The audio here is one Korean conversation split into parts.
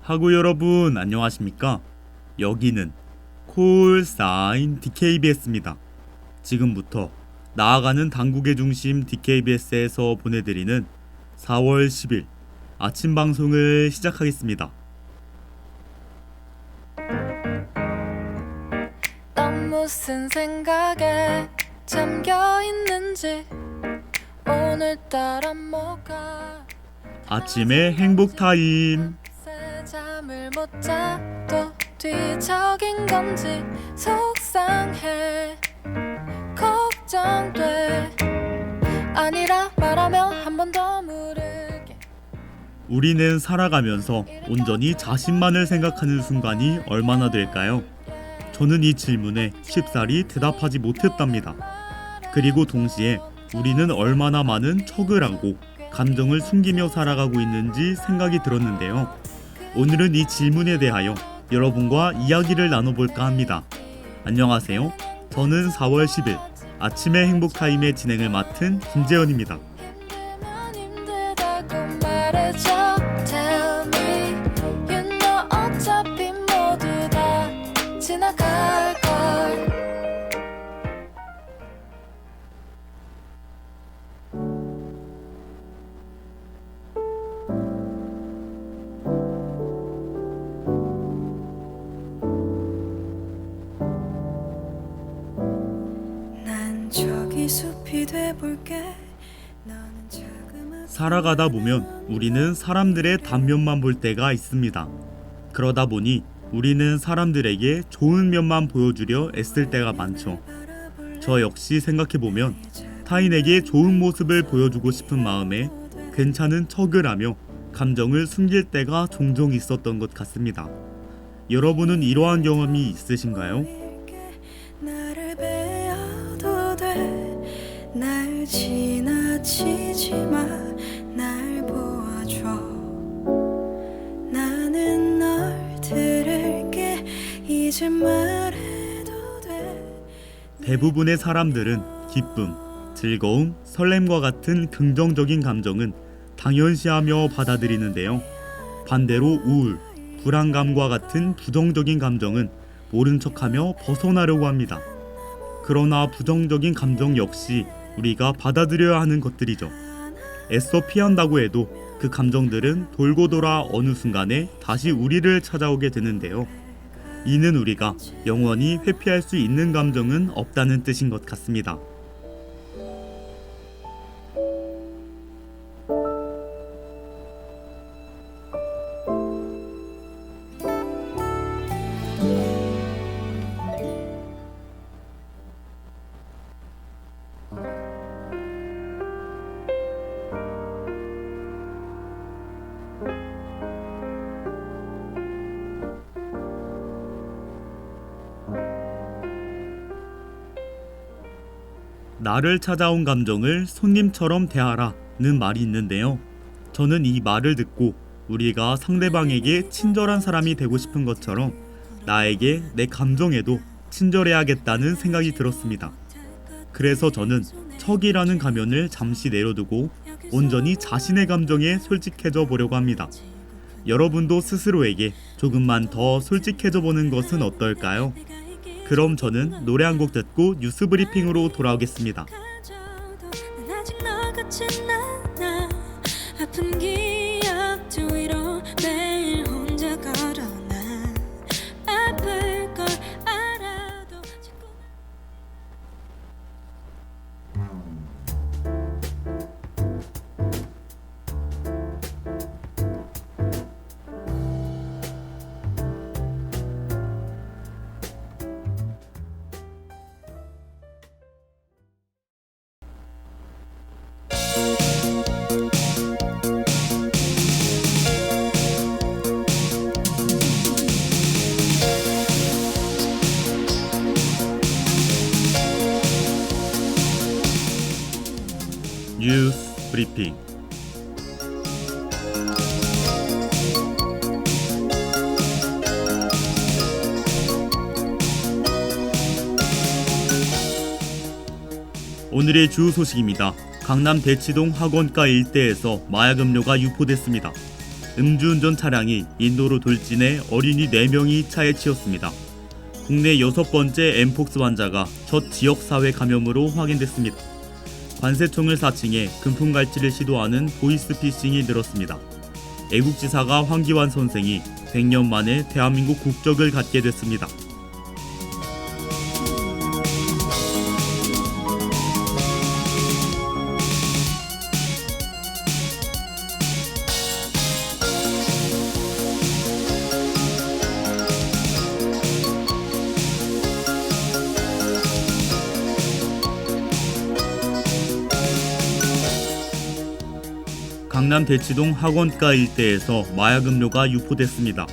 하구 여러분 안녕하십니까? 여기는 콜사인 DKBS입니다. 지금부터 나아가는 당국의 중심 DKBS에서 보내드리는 4월 10일 아침 방송을 시작하겠습니다. 넌 무슨 생각에 잠겨 있는지 오늘따라 뭐가 아침의 행복 타임. 밤새 잠을 못 자도 뒤척인 건지 속상해 걱정돼 아니라 말하며 한 번 더 물을게. 우리는 살아가면서 온전히 자신만을 생각하는 순간이 얼마나 될까요? 저는 이 질문에 쉽사리 대답하지 못했답니다. 그리고 동시에 우리는 얼마나 많은 척을 하고 감정을 숨기며 살아가고 있는지 생각이 들었는데요. 오늘은 이 질문에 대하여 여러분과 이야기를 나눠볼까 합니다. 안녕하세요. 저는 4월 10일 아침의 행복타임의 진행을 맡은 김재현입니다. 힘들면 힘들다고 말해줘. Tell me you know 어차피 모두 다 지나갈걸. 난 저기 숲이 돼볼게. 너는 자그마한 살아가다 보면 우리는 사람들의 단면만 볼 때가 있습니다. 그러다 보니 우리는 사람들에게 좋은 면만 보여주려 애쓸 때가 많죠. 저 역시 생각해보면 타인에게 좋은 모습을 보여주고 싶은 마음에 괜찮은 척을 하며 감정을 숨길 때가 종종 있었던 것 같습니다. 여러분은 이러한 경험이 있으신가요? 나를 베어도 돼. 날 지나치지 마. 날 보아줘. 나는 널 들을게. 이제 말해도 돼. 대부분의 사람들은 기쁨, 즐거움, 설렘과 같은 긍정적인 감정은 당연시하며 받아들이는데요. 반대로 우울, 불안감과 같은 부정적인 감정은 모른 척하며 벗어나려고 합니다. 그러나 부정적인 감정 역시 우리가 받아들여야 하는 것들이죠. 애써 피한다고 해도 그 감정들은 돌고 돌아 어느 순간에 다시 우리를 찾아오게 되는데요. 이는 우리가 영원히 회피할 수 있는 감정은 없다는 뜻인 것 같습니다. 나를 찾아온 감정을 손님처럼 대하라는 말이 있는데요. 저는 이 말을 듣고 우리가 상대방에게 친절한 사람이 되고 싶은 것처럼 나에게 내 감정에도 친절해야겠다는 생각이 들었습니다. 그래서 저는 척이라는 가면을 잠시 내려두고 온전히 자신의 감정에 솔직해져 보려고 합니다. 여러분도 스스로에게 조금만 더 솔직해져 보는 것은 어떨까요? 그럼 저는 노래 한 곡 듣고 뉴스 브리핑으로 돌아오겠습니다. 난 아직 너 같진 않아. 아픈 기억 위로 매일 혼자 걸어. 난 아플 걸 알아도 자꾸 뉴스 브리핑. 오늘의 주 소식입니다. 강남 대치동 학원가 일대에서 마약 음료가 유포됐습니다. 음주운전 차량이 인도로 돌진해 어린이 4명이 차에 치였습니다. 국내 6번째 엠폭스 환자가 첫 지역사회 감염으로 확인됐습니다. 관세청을 사칭해 금품갈취를 시도하는 보이스피싱이 늘었습니다. 애국지사가 황기환 선생이 100년 만에 대한민국 국적을 갖게 됐습니다. 강남 대치동 학원가 일대에서 마약 음료가 유포됐습니다.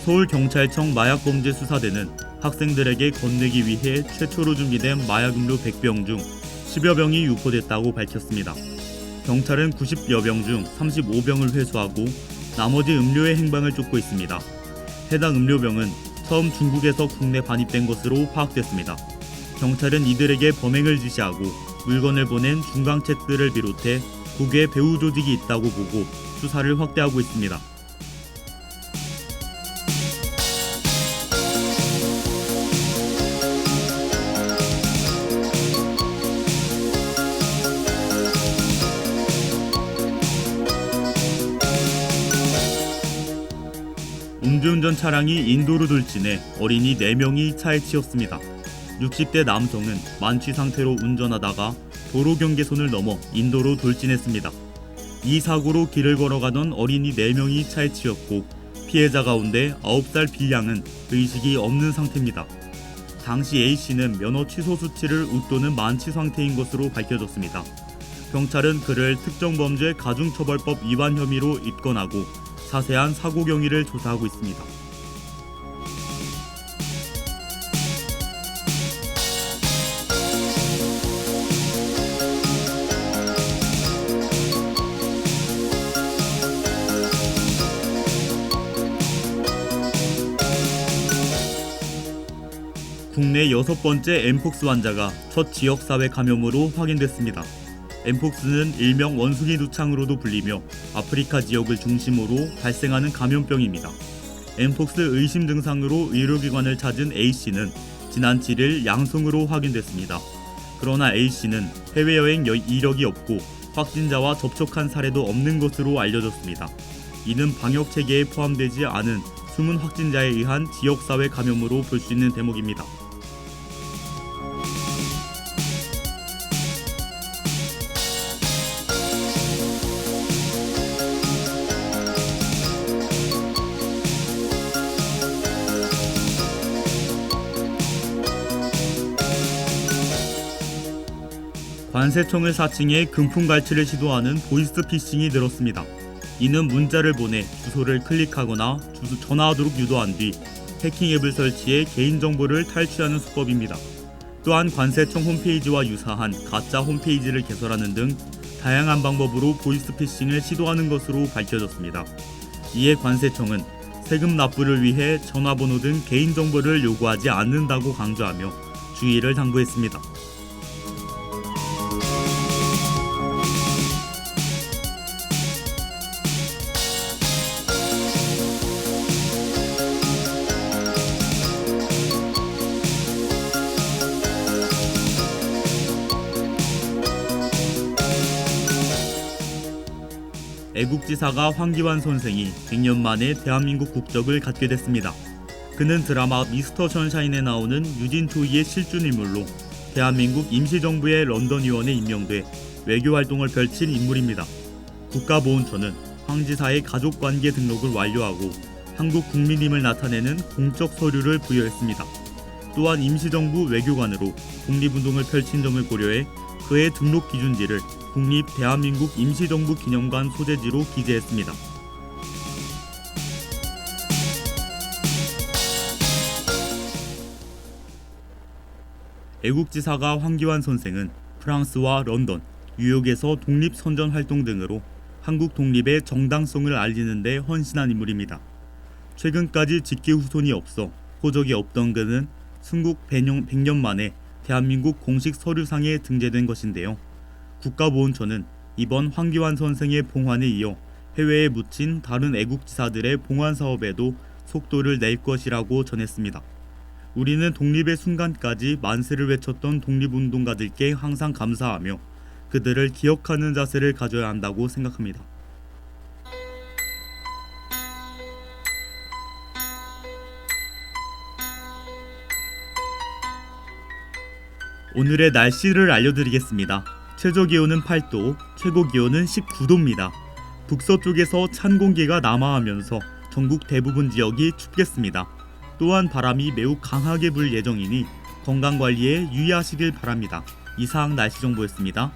서울경찰청 마약범죄수사대는 학생들에게 건네기 위해 최초로 준비된 마약 음료 100병 중 10여 병이 유포됐다고 밝혔습니다. 경찰은 90여 병 중 35병을 회수하고 나머지 음료의 행방을 쫓고 있습니다. 해당 음료병은 처음 중국에서 국내 반입된 것으로 파악됐습니다. 경찰은 이들에게 범행을 지시하고 물건을 보낸 중강책들을 비롯해 국외 배후 조직이 있다고 보고 수사를 확대하고 있습니다. 음주운전 차량이 인도로 돌진해 어린이 4명이 차에 치였습니다. 60대 남성은 만취 상태로 운전하다가 도로 경계선을 넘어 인도로 돌진했습니다. 이 사고로 길을 걸어가던 어린이 4명이 차에 치였고 피해자 가운데 9살 B양은 의식이 없는 상태입니다. 당시 A씨는 면허 취소 수치를 웃도는 만취 상태인 것으로 밝혀졌습니다. 경찰은 그를 특정범죄 가중처벌법 위반 혐의로 입건하고 자세한 사고 경위를 조사하고 있습니다. 국내 6번째 엠폭스 환자가 첫 지역사회 감염으로 확인됐습니다. 엠폭스는 일명 원숭이 두창으로도 불리며 아프리카 지역을 중심으로 발생하는 감염병입니다. 엠폭스 의심 증상으로 의료기관을 찾은 A씨는 지난 7일 양성으로 확인됐습니다. 그러나 A씨는 해외여행 이력이 없고 확진자와 접촉한 사례도 없는 것으로 알려졌습니다. 이는 방역체계에 포함되지 않은 숨은 확진자에 의한 지역사회 감염으로 볼 수 있는 대목입니다. 관세청을 사칭해 금품갈취를 시도하는 보이스피싱이 늘었습니다. 이는 문자를 보내 주소를 클릭하거나 전화하도록 유도한 뒤 해킹 앱을 설치해 개인정보를 탈취하는 수법입니다. 또한 관세청 홈페이지와 유사한 가짜 홈페이지를 개설하는 등 다양한 방법으로 보이스피싱을 시도하는 것으로 밝혀졌습니다. 이에 관세청은 세금 납부를 위해 전화번호 등 개인정보를 요구하지 않는다고 강조하며 주의를 당부했습니다. 애국지사가 황기환 선생이 100년 만에 대한민국 국적을 갖게 됐습니다. 그는 드라마 미스터 선샤인에 나오는 유진 초이의 실존 인물로 대한민국 임시정부의 런던의원에 임명돼 외교활동을 펼친 인물입니다. 국가보훈처는 황 지사의 가족관계 등록을 완료하고 한국 국민임을 나타내는 공적 서류를 부여했습니다. 또한 임시정부 외교관으로 독립운동을 펼친 점을 고려해 그의 등록 기준지를 국립 대한민국 임시정부 기념관 소재지로 기재했습니다. 애국지사가 황기환 선생은 프랑스와 런던, 뉴욕에서 독립선전 활동 등으로 한국 독립의 정당성을 알리는 데 헌신한 인물입니다. 최근까지 직계 후손이 없어 호적이 없던 그는 순국 100년 만에 대한민국 공식 서류상에 등재된 것인데요. 국가보훈처는 이번 황기환 선생의 봉환에 이어 해외에 묻힌 다른 애국지사들의 봉환 사업에도 속도를 낼 것이라고 전했습니다. 우리는 독립의 순간까지 만세를 외쳤던 독립운동가들께 항상 감사하며 그들을 기억하는 자세를 가져야 한다고 생각합니다. 오늘의 날씨를 알려드리겠습니다. 최저기온은 8도, 최고기온은 19도입니다. 북서쪽에서 찬 공기가 남하하면서 전국 대부분 지역이 춥겠습니다. 또한 바람이 매우 강하게 불 예정이니 건강관리에 유의하시길 바랍니다. 이상 날씨 정보였습니다.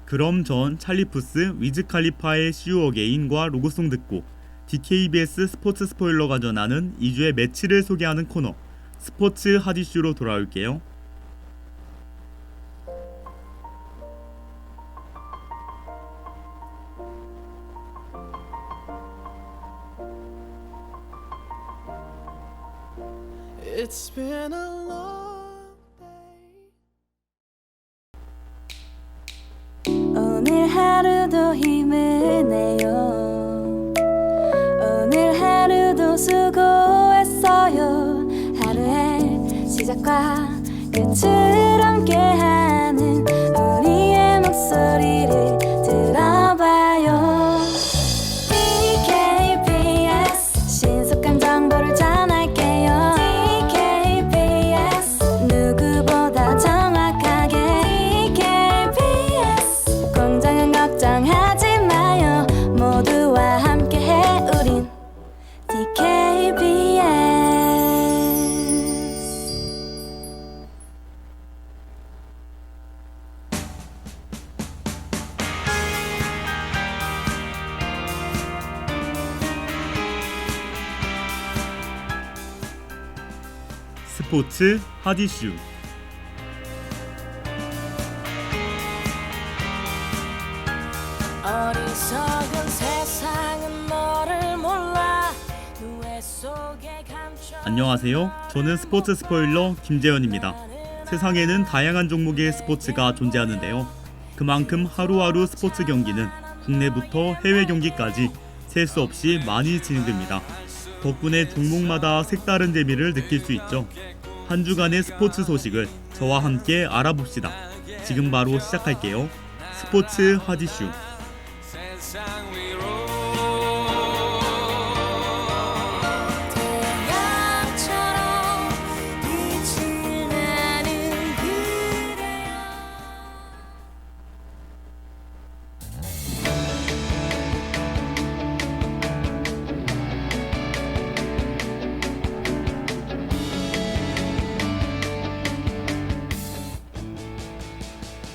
그럼 전 찰리푸스 위즈 칼리파의 시우 어게인과 로고송 듣고 DKBS 스포츠 스포일러가 전하는 2주의 매치를 소개하는 코너 스포츠 핫이슈로 돌아올게요. It's been a long day. 오늘 하루도 힘을 내요. 오늘 하루도 수고했어요. 하루의 시작과 끝을 함께하는 우리의 목소리를 들어봐요. DKBS 신속한 정보를 전할게요. DKBS 누구보다 정확하게 DKBS 공장은 걱정하지 마요. 모두와 함께해 우린 DKBS. 스포츠 핫이슈. 어리석은 세상은 너를 몰라 후회 속에 감춰. 안녕하세요. 저는 스포츠 스포일러 김재현입니다. 세상에는 다양한 종목의 스포츠가 존재하는데요. 그만큼 하루하루 스포츠 경기는 국내부터 해외 경기까지 셀 수 없이 많이 진행됩니다. 덕분에 종목마다 색다른 재미를 느낄 수 있죠. 한 주간의 스포츠 소식을 저와 함께 알아봅시다. 지금 바로 시작할게요. 스포츠 핫이슈. 태양처럼 빛을 나는 그대여.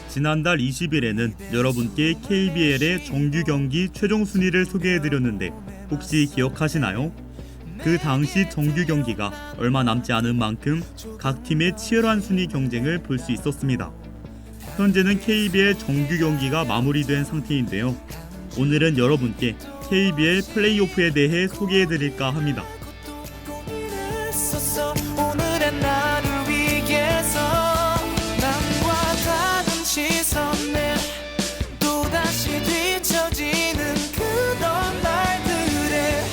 지난달 20일에는 여러분께 KBL의 정규 경기 최종 순위를 소개해드렸는데 혹시 기억하시나요? 그 당시 정규 경기가 얼마 남지 않은 만큼 각 팀의 치열한 순위 경쟁을 볼 수 있었습니다. 현재는 KBL 정규 경기가 마무리된 상태인데요. 오늘은 여러분께 KBL 플레이오프에 대해 소개해드릴까 합니다. 있었어. 오늘의 나를 위해서 남과 다른 시선에 또다시 뒤처지는 그런 날들에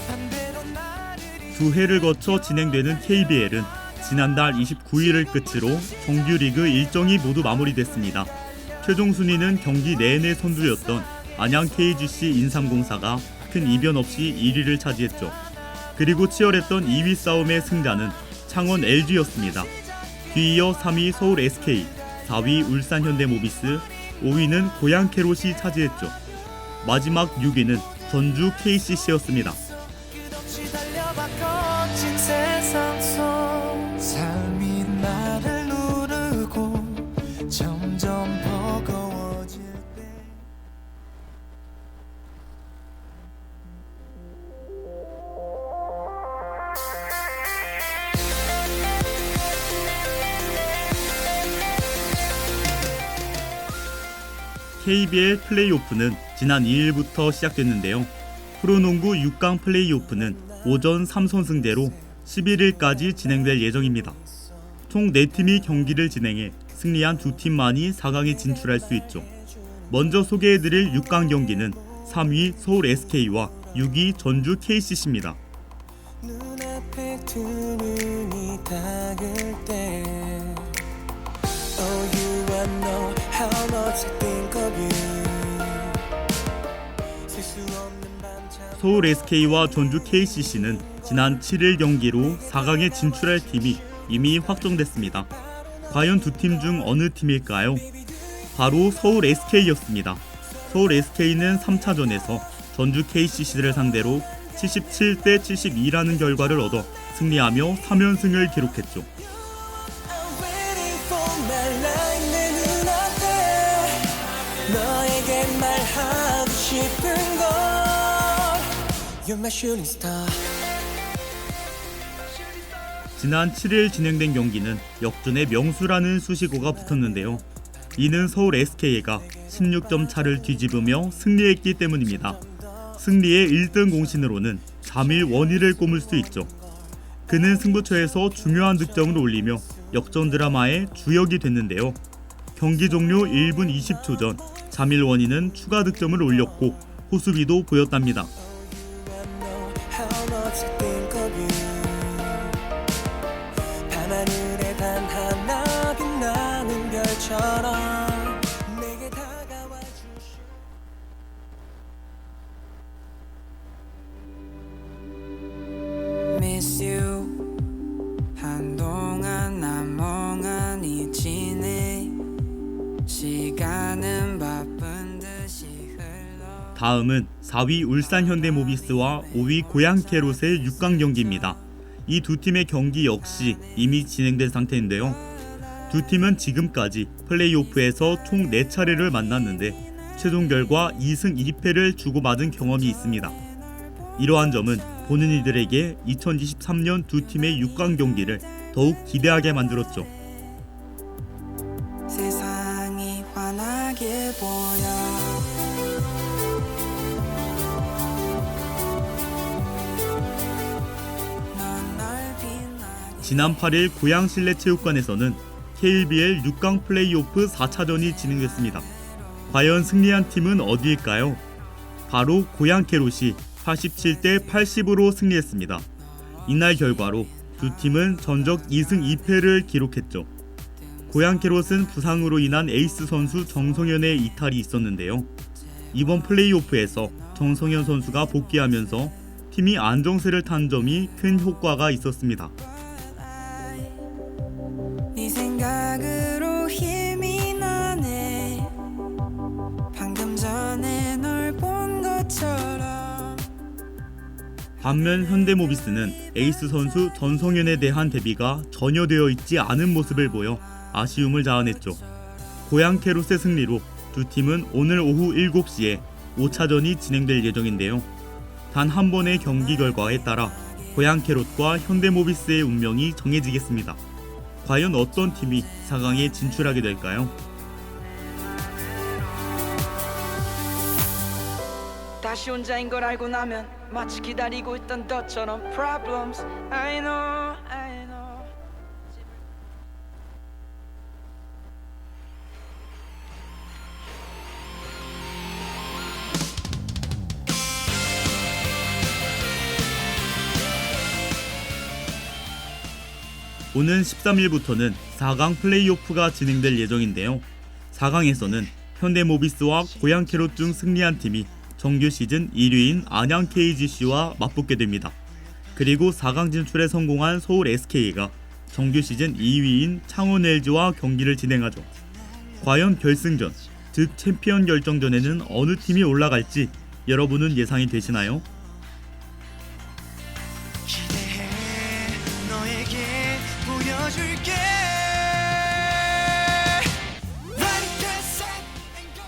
반대로 나를 두 해를 거쳐 진행되는 KBL은 지난달 29일을 끝으로 정규리그 일정이 모두 마무리됐습니다. 최종 순위는 경기 내내 선두였던 안양 KGC 인삼공사가 큰 이변 없이 1위를 차지했죠. 그리고 치열했던 2위 싸움의 승자는 창원 LG였습니다. 뒤이어 3위 서울 SK, 4위 울산 현대모비스, 5위는 고양 캐롯이 차지했죠. 마지막 6위는 전주 KCC였습니다. 없이 달려봐 거친 세상 속 삶이 나를 누르고 점점 버거워질 때 KBL 플레이오프는 지난 2일부터 시작됐는데요. 프로농구 6강 플레이오프는 오전 3선승제로 11일까지 진행될 예정입니다. 총 4팀이 경기를 진행해 승리한 2팀만이 4강에 진출할 수 있죠. 먼저 소개해드릴 6강 경기는 3위 서울 SK와 6위 전주 KCC입니다. 눈앞에 두 눈이 닿을 때 Oh you I know how much I think of you 셀 수 없는 밤잠 서울 SK와 전주 KCC는 지난 7일 경기로 4강에 진출할 팀이 이미 확정됐습니다. 과연 두 팀 중 어느 팀일까요? 바로 서울 SK였습니다. 서울 SK는 3차전에서 전주 KCC를 상대로 77대 72라는 결과를 얻어 승리하며 3연승을 기록했죠. I'm waiting for my life 내 눈앞에 너에게 말하고 싶은 걸 You're my shooting star 지난 7일 진행된 경기는 역전의 명수라는 수식어가 붙었는데요. 이는 서울 SK가 16점 차를 뒤집으며 승리했기 때문입니다. 승리의 1등 공신으로는 자밀 원희를 꼽을 수 있죠. 그는 승부처에서 중요한 득점을 올리며 역전 드라마의 주역이 됐는데요. 경기 종료 1분 20초 전 자밀 원희는 추가 득점을 올렸고 호수비도 보였답니다. I know how much I think of you 밤하늘에 단 하나 빛나는 별처럼 내게 다가와 주시 Miss you 한동안 난 멍하니 지내 시간은 바쁜 듯이 흘러 다음은 4위 울산 현대모비스와 5위 고양캐롯의 6강 경기입니다. 이 두 팀의 경기 역시 이미 진행된 상태인데요. 두 팀은 지금까지 플레이오프에서 총 4차례를 만났는데 최종 결과 2승 2패를 주고받은 경험이 있습니다. 이러한 점은 보는 이들에게 2023년 두 팀의 6강 경기를 더욱 기대하게 만들었죠. 세상이 환하게 보여 넌날 빛나게 지난 8일 고양 실내체육관에서는 KBL 6강 플레이오프 4차전이 진행됐습니다. 과연 승리한 팀은 어디일까요? 바로 고양 캐롯이 87대 80으로 승리했습니다. 이날 결과로 두 팀은 전적 2승 2패를 기록했죠. 고양 캐롯은 부상으로 인한 에이스 선수 정성현의 이탈이 있었는데요. 이번 플레이오프에서 정성현 선수가 복귀하면서 팀이 안정세를 탄 점이 큰 효과가 있었습니다. 네 생각으로 힘이 나네 방금 전에 널 본 것처럼 반면 현대모비스는 에이스 선수 전성현에 대한 대비가 전혀 되어 있지 않은 모습을 보여 아쉬움을 자아냈죠. 고양 캐롯의 승리로 두 팀은 오늘 오후 7시에 5차전이 진행될 예정인데요. 단 한 번의 경기 결과에 따라 고양 캐롯과 현대모비스의 운명이 정해지겠습니다. 과연 어떤 팀이 4강에 진출하게 될까요? 다시 혼자인 걸 알고 나면 마치 기다리고 있던 너처럼 Problems I know I know 오는 13일부터는 4강 플레이오프가 진행될 예정인데요. 4강에서는 현대모비스와 고양 캐롯 중 승리한 팀이 정규 시즌 1위인 안양 KGC와 맞붙게 됩니다. 그리고 4강 진출에 성공한 서울 SK가 정규 시즌 2위인 창원 LG와 경기를 진행하죠. 과연 결승전, 즉 챔피언 결정전에는 어느 팀이 올라갈지 여러분은 예상이 되시나요? 기대해 너에게 보여줄게 Ready, get set and go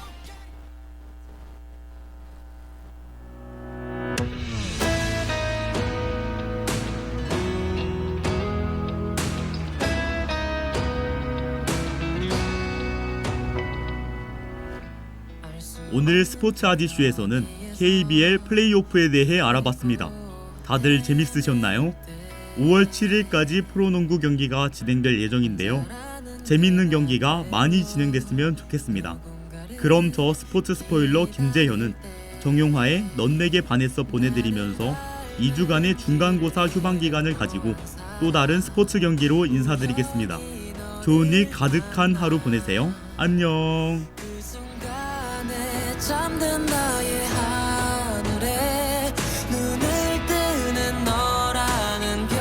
오늘 스포츠 아디쇼에서는 KBL 플레이오프에 대해 알아봤습니다. 다들 재밌으셨나요? 5월 7일까지 프로농구 경기가 진행될 예정인데요. 재밌는 경기가 많이 진행됐으면 좋겠습니다. 그럼 저 스포츠 스포일러 김재현은 정용화의 넌 내게 반했어 보내드리면서 2주간의 중간고사 휴방기간을 가지고 또 다른 스포츠 경기로 인사드리겠습니다. 좋은 일 가득한 하루 보내세요. 안녕. 그 순간에 잠든 나의 하늘에 눈을 뜨는 너라는 별.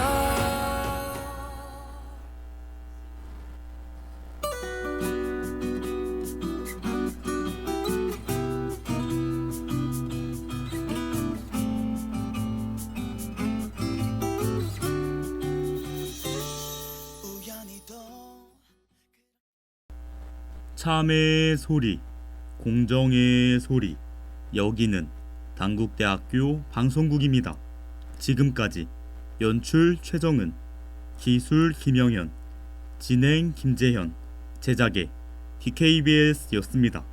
우연히도 참의 소리, 공정의 소리. 여기는 당국대학교 방송국입니다. 지금까지 연출 최정은, 기술 김영현, 진행 김재현, 제작의 DKBS였습니다.